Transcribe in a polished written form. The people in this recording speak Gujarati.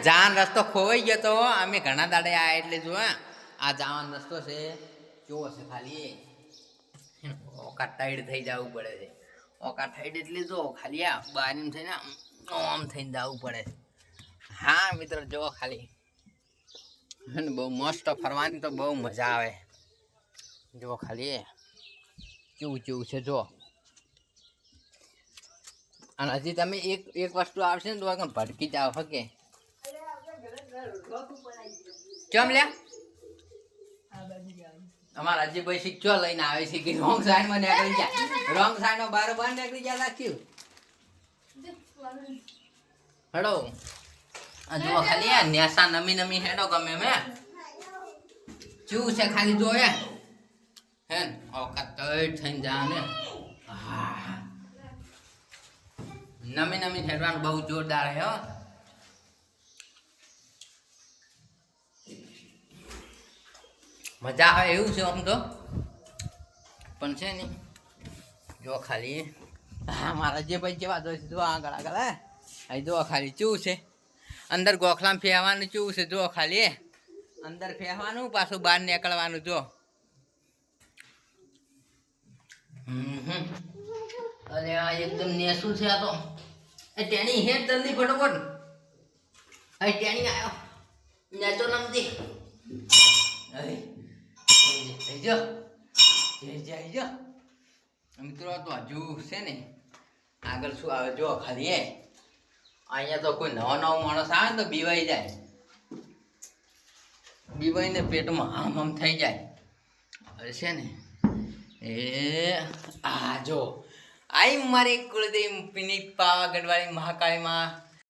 જાન રસ્તો ખોવાઈ ગયો તો અમે ઘણા દાડે આયા એટલે જો આ જવાનો રસ્તો છે કેવો છે ખાલી ઓકા ટાઈડ થઈ જવું પડે છે ઓકા ટાઈડ એટલે જો ખાલી આ બારીમ થઈને આમ થઈને જવું પડે હા મિત્રો જો ખાલી બહુ મસ્ત ફરવાની તો બહુ મજા આવે જો ખાલી કેવું કેવું છે જો અને હજી તમે એક વસ્તુ આવશે ને તો ભટકી જાવ હકે કેમ લે અમારા હજી ભાઈ શીખો લઈને આવે છે કે રોંગ સાઈડ માં નીકળી જાય રોંગ સાઈડ માં બારોબાર નીકળી જાય રાખ્યું હેડો જો ખાલી આ નેસા નમી નમી હેડો ગમે મે ચૂ છે ખાલી જો હે ઓકા તઈ થઈને જા ને નમી નમી હેડવાનું બહુ જોરદાર હે હો મજા આવે એવું છે આમ તો પણ છે ને જો ખાલી હા મારા જે ભાઈ જેવા જોઈશે જો આગળ આગળ હે જો ખાલી ચૂ છે અંદર ગોખલામાં ફેરવાનું ચૂ છે જો ખાલી અંદર ફેરવાનું પાછું બહાર નીકળવાનું જો અરે આ એકદમ નેસું છે આ તો એ ટેણી હેડ જલ્દી ફટોફટ એ ટેણી આવ્યો નેચો નમતી અરે જઈ મિત્રો તો હજુ છે ને આગળ શું આવે જો ખાલી અહીંયા તો કોઈ નવો નવો માણસ આવે ને તો બીવાઈ જાય બીવાઈને પેટમાં આમ આમ થઈ જાય હવે છે ને એ આ જો આઈ મારી કુળદેવી પિનિક પાવાગઢવાળી મહાકાળીમાં